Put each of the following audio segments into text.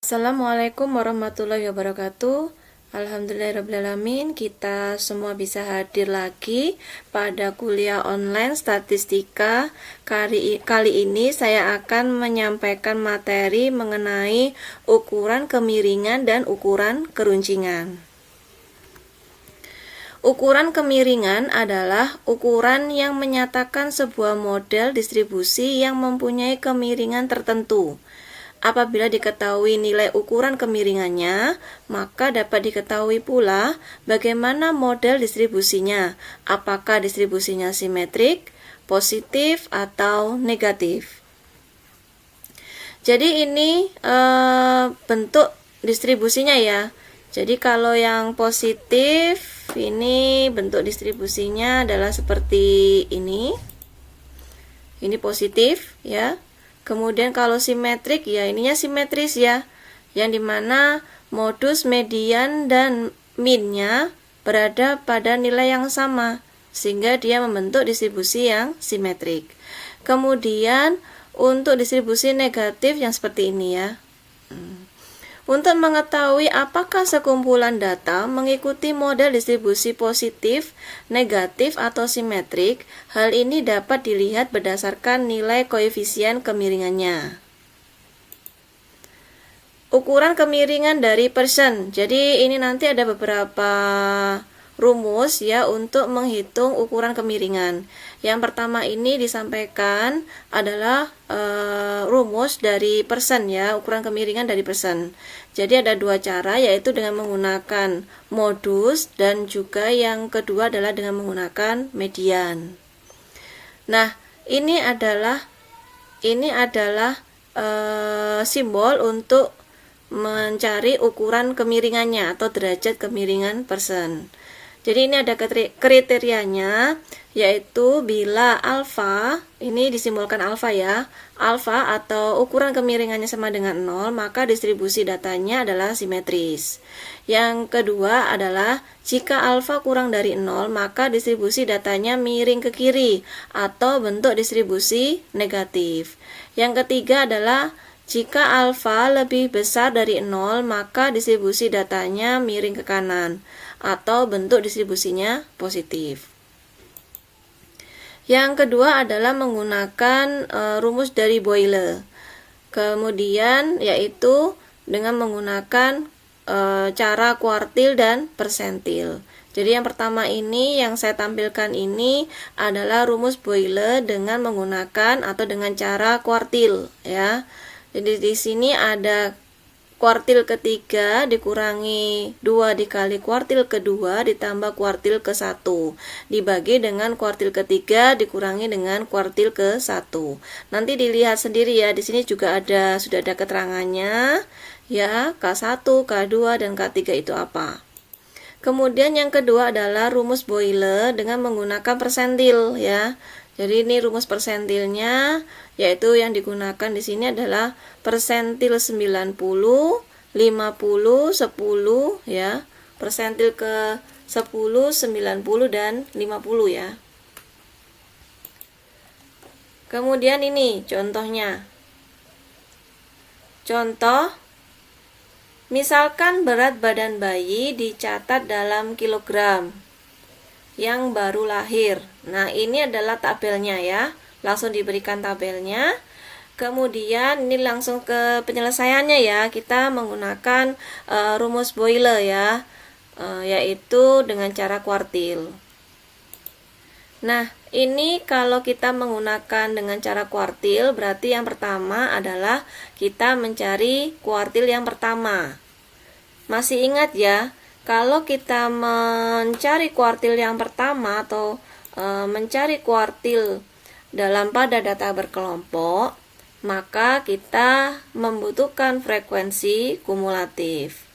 Assalamualaikum warahmatullahi wabarakatuh. Alhamdulillahirrahmanirrahim, kita semua bisa hadir lagi pada kuliah online statistika. Kali ini saya akan menyampaikan materi mengenai ukuran kemiringan dan ukuran keruncingan. Ukuran kemiringan adalah ukuran yang menyatakan sebuah model distribusi yang mempunyai kemiringan tertentu. Apabila diketahui nilai ukuran kemiringannya, maka dapat diketahui pula bagaimana model distribusinya, apakah distribusinya simetrik, positif, atau negatif. Jadi ini bentuk distribusinya ya. Jadi kalau yang positif, ini bentuk distribusinya adalah seperti ini. Ini positif ya. Kemudian kalau simetrik ya ininya simetris ya, yang dimana modus, median, dan minnya berada pada nilai yang sama, sehingga dia membentuk distribusi yang simetrik. Kemudian untuk distribusi negatif yang seperti ini ya. Untuk mengetahui apakah sekumpulan data mengikuti model distribusi positif, negatif, atau simetrik, hal ini dapat dilihat berdasarkan nilai koefisien kemiringannya. Ukuran kemiringan dari Pearson. Jadi ini nanti ada beberapa rumus ya untuk menghitung ukuran kemiringan. Yang pertama ini disampaikan adalah rumus dari Pearson ya, ukuran kemiringan dari Pearson. Jadi ada dua cara, yaitu dengan menggunakan modus dan juga yang kedua adalah dengan menggunakan median. Nah, ini adalah simbol untuk mencari ukuran kemiringannya atau derajat kemiringan Pearson. Jadi ini ada kriterianya, yaitu bila alfa, ini disimbolkan alfa ya, alfa atau ukuran kemiringannya sama dengan 0, maka distribusi datanya adalah simetris. Yang kedua adalah jika alfa kurang dari 0, maka distribusi datanya miring ke kiri atau bentuk distribusi negatif. Yang ketiga adalah jika alfa lebih besar dari 0, maka distribusi datanya miring ke kanan atau bentuk distribusinya positif. Yang kedua adalah menggunakan rumus dari Boyle. Kemudian yaitu dengan menggunakan cara kuartil dan persentil. Jadi yang pertama ini yang saya tampilkan ini adalah rumus Boyle dengan menggunakan atau dengan cara kuartil ya. Jadi di sini ada kuartil ketiga dikurangi 2 dikali kuartil kedua ditambah kuartil ke-1 dibagi dengan kuartil ketiga dikurangi dengan kuartil ke-1. Nanti dilihat sendiri ya, di sini juga sudah ada keterangannya ya, K1, K2 dan K3 itu apa. Kemudian yang kedua adalah rumus Boyle dengan menggunakan persentil ya. Jadi ini rumus persentilnya, yaitu yang digunakan di sini adalah persentil 90, 50, 10 ya. Persentil ke 10, 90 dan 50 ya. Kemudian ini contohnya. Contoh, misalkan berat badan bayi dicatat dalam kilogram yang baru lahir. Nah, ini adalah tabelnya ya. Langsung diberikan tabelnya. Kemudian ini langsung ke penyelesaiannya ya. Kita menggunakan rumus Boyle ya. Yaitu dengan cara kuartil. Nah, ini kalau kita menggunakan dengan cara kuartil, berarti yang pertama adalah kita mencari kuartil yang pertama. Masih ingat ya? Kalau kita mencari kuartil yang pertama atau mencari kuartil pada data berkelompok, maka kita membutuhkan frekuensi kumulatif.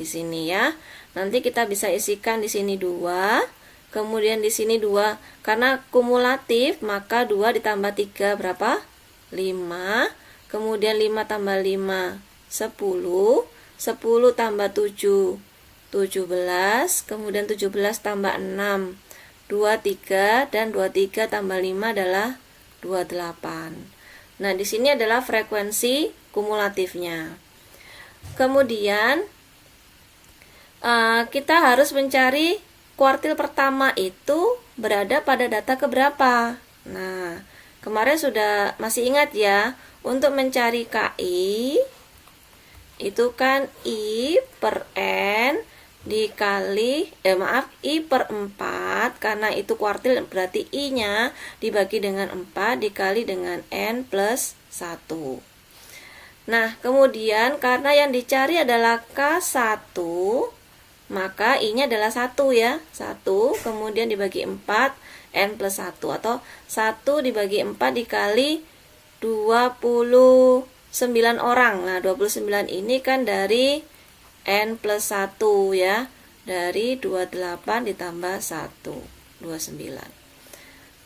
Di sini ya. Nanti kita bisa isikan di sini 2, kemudian di sini 2. Karena kumulatif, maka 2 ditambah 3 berapa? 5. Kemudian 5 tambah 5, 10. 10 tambah 7, 17, kemudian 17 tambah 6, 23, dan 23 tambah 5 adalah 28. Nah, di sini adalah frekuensi kumulatifnya. Kemudian kita harus mencari kuartil pertama itu berada pada data keberapa. Nah, kemarin sudah masih ingat ya, untuk mencari KI itu kan I per N dikali I per 4, karena itu kuartil berarti I-nya dibagi dengan 4 dikali dengan N plus 1. Nah, kemudian karena yang dicari adalah K1, maka I-nya adalah 1 ya. 1 kemudian dibagi 4 N plus 1, atau 1 dibagi 4 dikali 29 orang. Nah, 29 ini kan dari N plus 1 ya. Dari 28 ditambah 1, 29.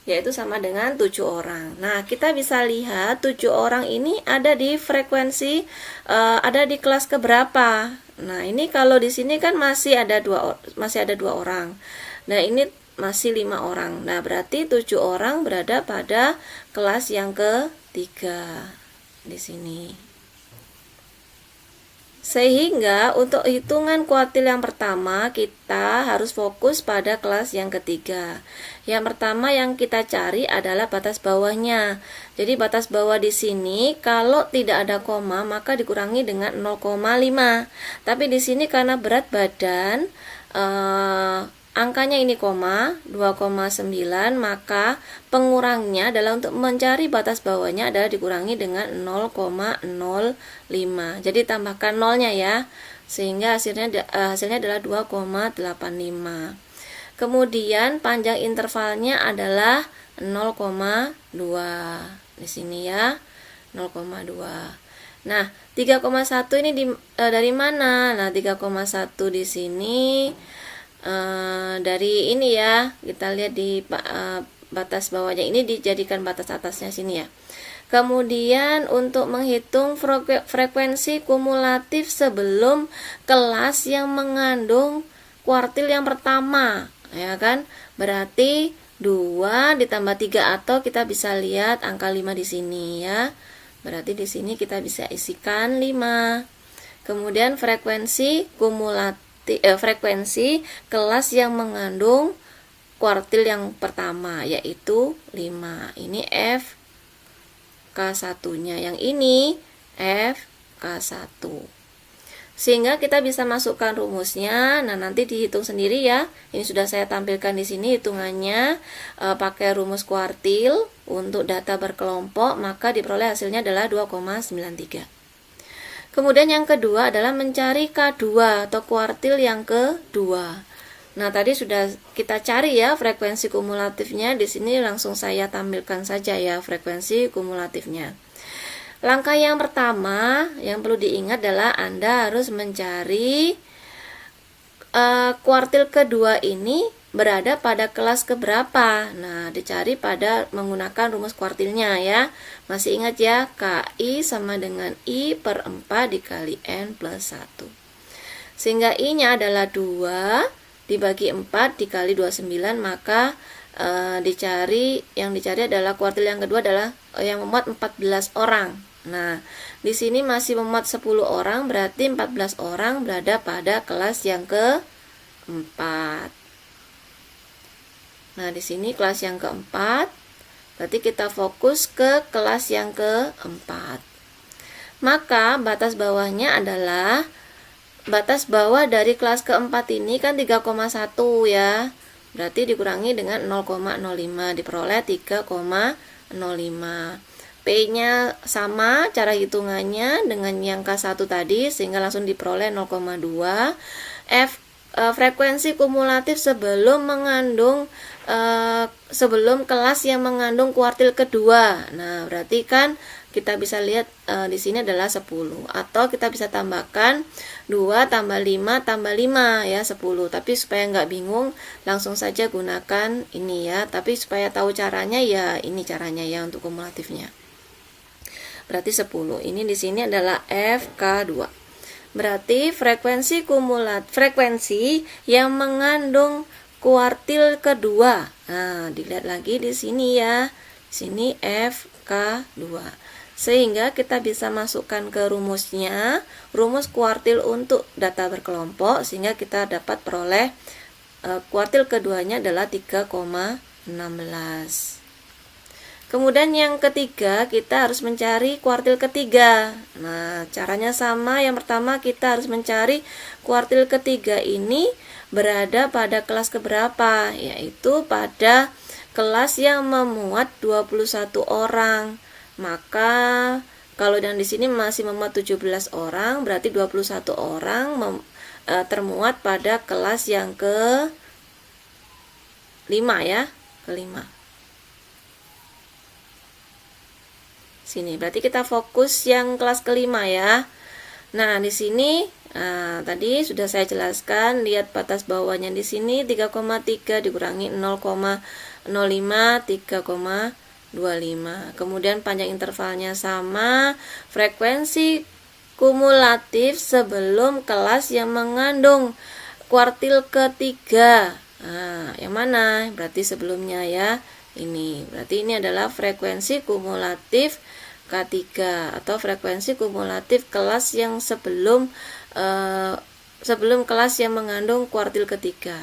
Yaitu sama dengan 7 orang. Nah, kita bisa lihat 7 orang ini ada di frekuensi, ada di kelas keberapa. Nah, ini kalau di sini kan masih ada dua orang. Nah, ini masih 5 orang. Nah, berarti 7 orang berada pada kelas yang ketiga di sini. Sehingga untuk hitungan kuartil yang pertama kita harus fokus pada kelas yang ketiga. Yang pertama yang kita cari adalah batas bawahnya. Jadi batas bawah di sini kalau tidak ada koma maka dikurangi dengan 0,5. Tapi di sini karena berat badan angkanya ini koma 2,9, maka pengurangnya adalah untuk mencari batas bawahnya adalah dikurangi dengan 0,05. Jadi tambahkan nolnya ya, sehingga hasilnya adalah 2,85. Kemudian panjang intervalnya adalah 0,2 di sini ya, 0,2. Nah, 3,1 ini dari mana? Nah, 3,1 di sini dari ini ya, kita lihat di batas bawahnya ini dijadikan batas atasnya sini ya. Kemudian untuk menghitung frekuensi kumulatif sebelum kelas yang mengandung kuartil yang pertama, ya kan? Berarti 2 ditambah 3, atau kita bisa lihat angka 5 di sini ya. Berarti di sini kita bisa isikan 5. Kemudian frekuensi kumulatif frekuensi kelas yang mengandung kuartil yang pertama yaitu 5. Ini F K1-nya, yang ini F K1. Sehingga kita bisa masukkan rumusnya. Nah, nanti dihitung sendiri ya. Ini sudah saya tampilkan di sini hitungannya pakai rumus kuartil untuk data berkelompok, maka diperoleh hasilnya adalah 2,93. Kemudian yang kedua adalah mencari K2 atau kuartil yang kedua. Nah, tadi sudah kita cari ya frekuensi kumulatifnya. Di sini langsung saya tampilkan saja ya frekuensi kumulatifnya. Langkah yang pertama yang perlu diingat adalah Anda harus mencari kuartil kedua ini berada pada kelas keberapa. Nah, dicari pada menggunakan rumus kuartilnya ya. Masih ingat ya, KI sama dengan I per 4 dikali N plus 1. Sehingga I-nya adalah 2 dibagi 4 dikali 29, maka yang dicari adalah kuartil yang kedua adalah yang memuat 14 orang. Nah, di sini masih memuat 10 orang, berarti 14 orang berada pada kelas yang keempat. Nah, di sini kelas yang keempat, berarti kita fokus ke kelas yang keempat. Maka batas bawahnya adalah, batas bawah dari kelas keempat ini kan 3,1 ya. Berarti dikurangi dengan 0,05, diperoleh 3,05. P-nya sama cara hitungannya dengan yang K1 tadi, sehingga langsung diperoleh 0,2. Frekuensi kumulatif sebelum kelas yang mengandung kuartil kedua. Nah, berarti kan kita bisa lihat di sini adalah 10, atau kita bisa tambahkan 2 tambah 5 tambah 5 ya, 10. Tapi supaya nggak bingung langsung saja gunakan ini ya. Tapi supaya tahu caranya ya, ini caranya ya untuk kumulatifnya. Berarti 10. Ini di sini adalah FK2. Berarti frekuensi yang mengandung kuartil kedua. Nah, dilihat lagi di sini ya. Di sini FK2. Sehingga kita bisa masukkan ke rumusnya, rumus kuartil untuk data berkelompok, sehingga kita dapat peroleh kuartil keduanya adalah 3,16. Kemudian yang ketiga, kita harus mencari kuartil ketiga. Nah, caranya sama. Yang pertama kita harus mencari kuartil ketiga ini berada pada kelas keberapa, yaitu pada kelas yang memuat 21 orang. Maka kalau yang di sini masih memuat 17 orang, berarti 21 orang termuat pada kelas yang ke-5 ya, ke-5. Sini, berarti kita fokus yang kelas ke-5 ya. Nah, di sini tadi sudah saya jelaskan, lihat batas bawahnya di sini 3,3 dikurangi 0,05 3,25. Kemudian panjang intervalnya sama, frekuensi kumulatif sebelum kelas yang mengandung kuartil ketiga. Nah, yang mana? Berarti sebelumnya ya. Ini. Berarti ini adalah frekuensi kumulatif K3 atau frekuensi kumulatif kelas yang sebelum kelas yang mengandung kuartil ketiga.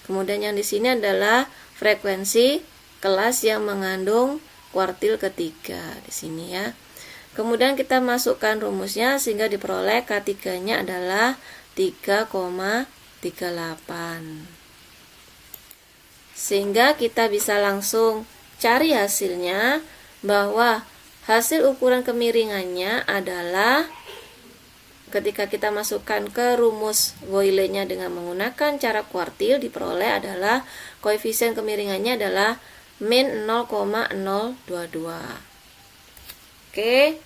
Kemudian yang di sini adalah frekuensi kelas yang mengandung kuartil ketiga di sini ya. Kemudian kita masukkan rumusnya sehingga diperoleh K3-nya adalah 3,38. Sehingga kita bisa langsung cari hasilnya, bahwa hasil ukuran kemiringannya adalah ketika kita masukkan ke rumus Boyle-nya dengan menggunakan cara kuartil, diperoleh adalah koefisien kemiringannya adalah min 0,022. Oke,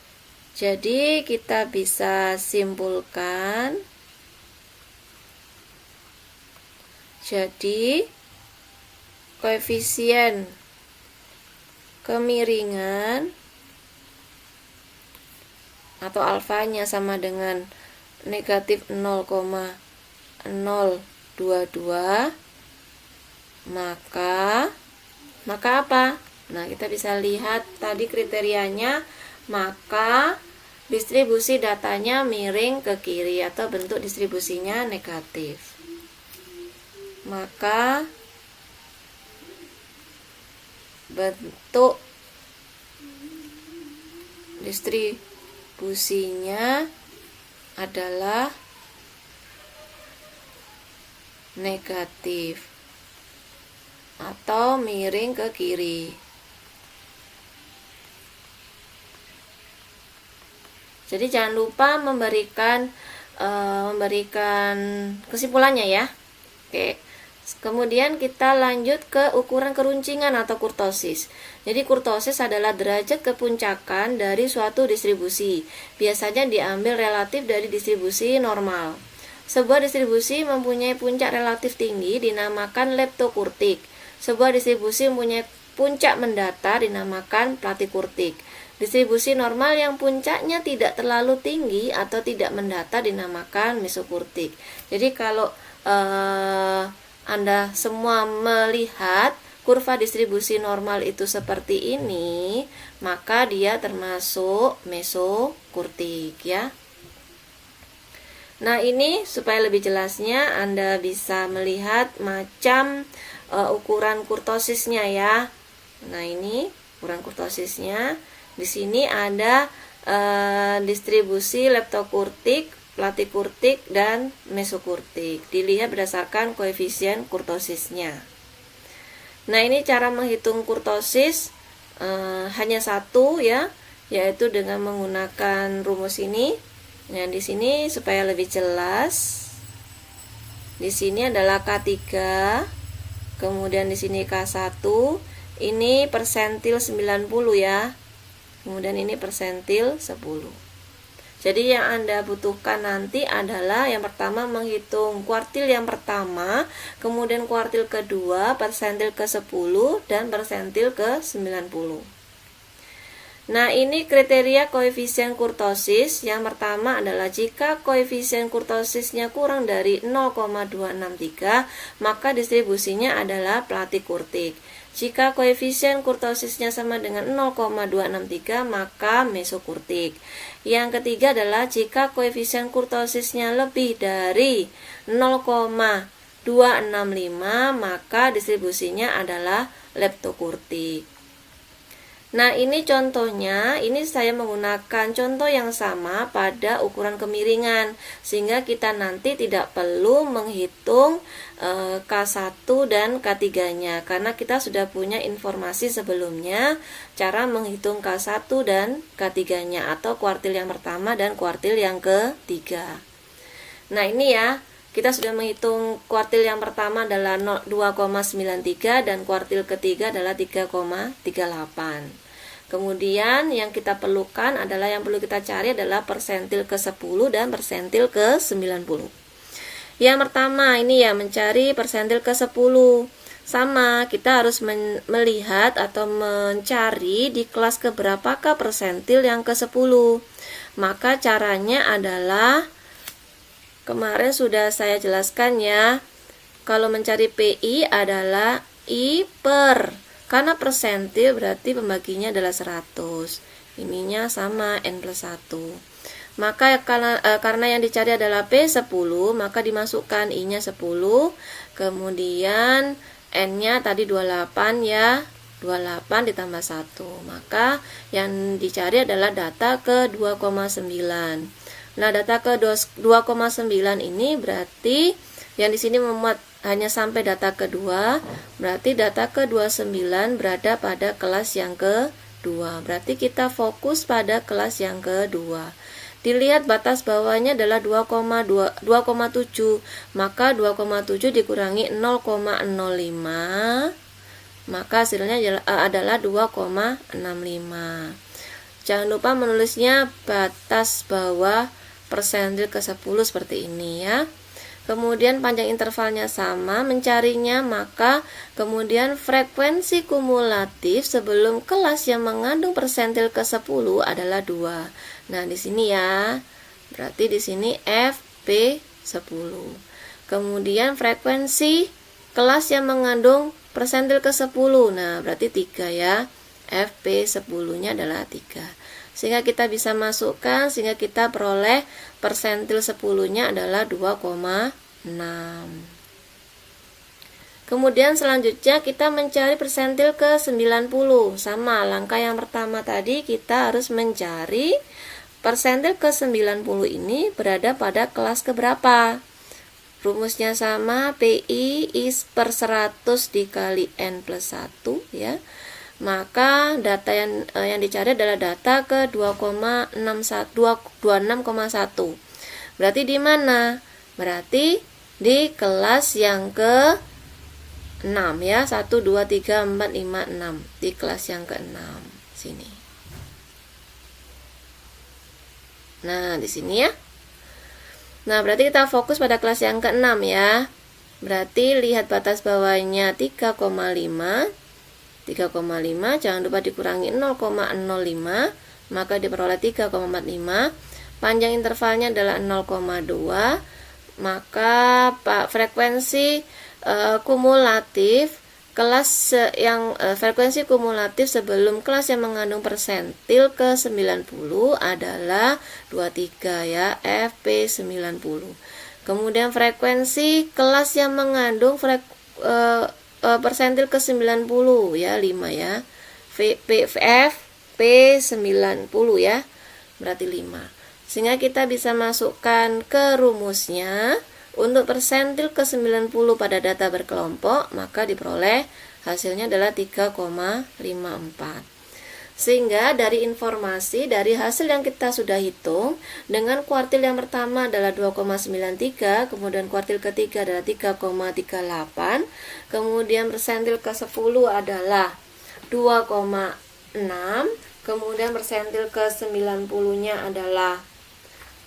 jadi kita bisa simpulkan, jadi koefisien kemiringan atau alfanya sama dengan negatif 0,022, maka apa? Nah, kita bisa lihat tadi kriterianya, maka distribusi datanya miring ke kiri atau bentuk distribusinya negatif. Maka bentuk distribusinya adalah negatif atau miring ke kiri. Jadi jangan lupa memberikan kesimpulannya ya. Oke. Kemudian kita lanjut ke ukuran keruncingan atau kurtosis. Jadi kurtosis adalah derajat kepuncakan dari suatu distribusi. Biasanya diambil relatif dari distribusi normal. Sebuah distribusi mempunyai puncak relatif tinggi dinamakan leptokurtik. Sebuah distribusi mempunyai puncak mendatar dinamakan platikurtik. Distribusi normal yang puncaknya tidak terlalu tinggi atau tidak mendatar dinamakan mesokurtik. Jadi kalau Anda semua melihat kurva distribusi normal itu seperti ini, maka dia termasuk mesokurtik ya. Nah, ini supaya lebih jelasnya Anda bisa melihat macam ukuran kurtosisnya ya. Nah, ini ukuran kurtosisnya. Di sini ada distribusi leptokurtik, platikurtik, dan mesokurtik. Dilihat berdasarkan koefisien kurtosisnya. Nah, ini cara menghitung kurtosis hanya satu ya, yaitu dengan menggunakan rumus ini. Nah, di sini supaya lebih jelas, di sini adalah K3, kemudian di sini K1, ini persentil 90 ya, kemudian ini persentil 10. Jadi yang Anda butuhkan nanti adalah yang pertama menghitung kuartil yang pertama, kemudian kuartil kedua, persentil ke-10, dan persentil ke-90. Nah, ini kriteria koefisien kurtosis. Yang pertama adalah jika koefisien kurtosisnya kurang dari 0,263, maka distribusinya adalah platikurtik. Jika koefisien kurtosisnya sama dengan 0,263 maka mesokurtik. Yang ketiga adalah jika koefisien kurtosisnya lebih dari 0,265 maka distribusinya adalah leptokurtik. Nah, ini contohnya, ini saya menggunakan contoh yang sama pada ukuran kemiringan, sehingga kita nanti tidak perlu menghitung K1 dan K3-nya, karena kita sudah punya informasi sebelumnya cara menghitung K1 dan K3-nya, atau kuartil yang pertama dan kuartil yang ketiga. Nah, ini ya, kita sudah menghitung kuartil yang pertama adalah 2,93 dan kuartil ketiga adalah 3,38. Kemudian yang kita perlukan adalah, yang perlu kita cari adalah persentil ke-10 dan persentil ke-90. Yang pertama ini ya, mencari persentil ke-10. Sama, kita harus melihat atau mencari di kelas keberapakah persentil yang ke-10. Maka caranya adalah, kemarin sudah saya jelaskan ya, kalau mencari PI adalah I per, karena persentil berarti pembaginya adalah 100. Ininya sama N plus 1. Maka karena yang dicari adalah P10, maka dimasukkan I-nya 10, kemudian N-nya tadi 28 ya, 28 ditambah 1. Maka yang dicari adalah data ke 2,9. Nah, data ke 2,9 ini berarti yang di sini memuat hanya sampai data kedua, berarti data ke 29 berada pada kelas yang kedua. Berarti kita fokus pada kelas yang kedua. Dilihat batas bawahnya adalah 2,7, maka 2,7 dikurangi 0,05, maka hasilnya adalah 2,65. Jangan lupa menulisnya batas bawah persentil ke-10 seperti ini ya. Kemudian panjang intervalnya sama, mencarinya maka kemudian frekuensi kumulatif sebelum kelas yang mengandung persentil ke-10 adalah 2. Nah, di sini ya. Berarti di sini FP10. Kemudian frekuensi kelas yang mengandung persentil ke-10. Nah, berarti 3 ya. FP10-nya adalah 3. Sehingga kita bisa masukkan, sehingga kita peroleh persentil 10-nya adalah 2,6. Kemudian selanjutnya kita mencari persentil ke-90. Sama, langkah yang pertama tadi kita harus mencari persentil ke-90 ini berada pada kelas keberapa. Rumusnya sama, PI is per 100 dikali N plus 1 ya. Maka data yang dicari adalah data ke 26,1. Berarti di mana? Berarti di kelas yang ke 6 ya. 1 2 3 4 5 6. Di kelas yang ke 6 sini. Nah, di sini ya. Nah, berarti kita fokus pada kelas yang ke 6 ya. Berarti lihat batas bawahnya 3,5. 3,5, jangan lupa dikurangi 0,05, maka diperoleh 3,45. Panjang intervalnya adalah 0,2, maka frekuensi kumulatif kelas frekuensi kumulatif sebelum kelas yang mengandung persentil ke-90 adalah 23 ya, FP90. Kemudian frekuensi kelas yang mengandung persentil ke-90 ya, 5 ya. P90 ya. Berarti 5. Sehingga kita bisa masukkan ke rumusnya untuk persentil ke-90 pada data berkelompok, maka diperoleh hasilnya adalah 3,54. Sehingga dari informasi dari hasil yang kita sudah hitung, dengan kuartil yang pertama adalah 2,93, kemudian kuartil ketiga adalah 3,38, kemudian persentil ke-10 adalah 2,6, kemudian persentil ke-90-nya adalah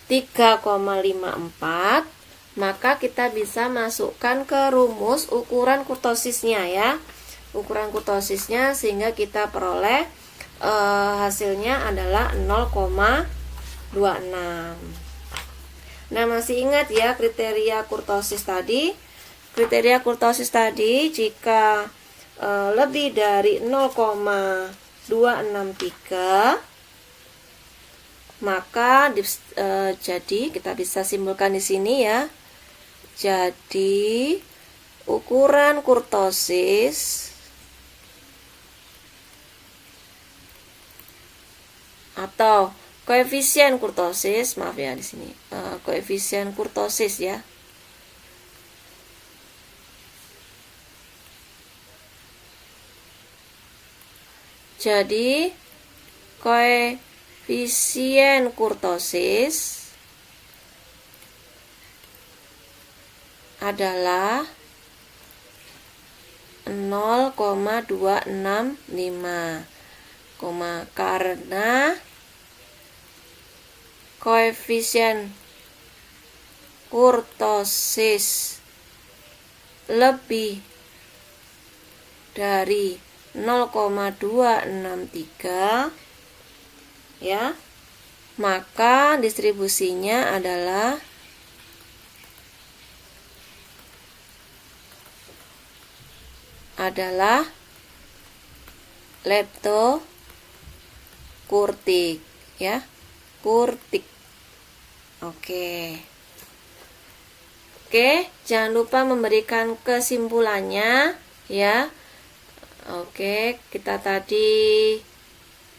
3,54, maka kita bisa masukkan ke rumus ukuran kurtosisnya ya. Ukuran kurtosisnya sehingga kita peroleh hasilnya adalah 0,26. Nah, masih ingat ya kriteria kurtosis tadi? Kriteria kurtosis tadi, jika lebih dari 0,263, maka jadi kita bisa simpulkan di sini ya. Jadi ukuran kurtosis atau koefisien kurtosis, maaf ya di sini, koefisien kurtosis ya. Jadi koefisien kurtosis adalah 0,265, karena koefisien kurtosis lebih dari 0,263 ya, maka distribusinya adalah leptokurtik ya, kurtik. Oke, jangan lupa memberikan kesimpulannya ya. Oke, kita tadi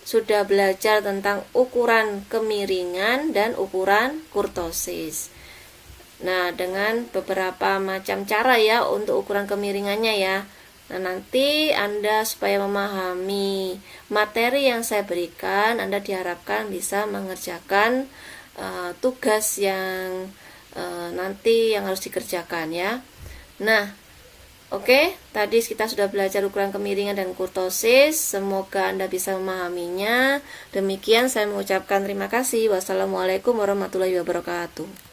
sudah belajar tentang ukuran kemiringan dan ukuran kurtosis. Nah, dengan beberapa macam cara ya untuk ukuran kemiringannya ya. Nah, nanti Anda supaya memahami materi yang saya berikan, Anda diharapkan bisa mengerjakan tugas yang nanti yang harus dikerjakan ya. Nah, oke, tadi kita sudah belajar ukuran kemiringan dan kurtosis. Semoga Anda bisa memahaminya. Demikian saya mengucapkan terima kasih. Wassalamualaikum warahmatullahi wabarakatuh.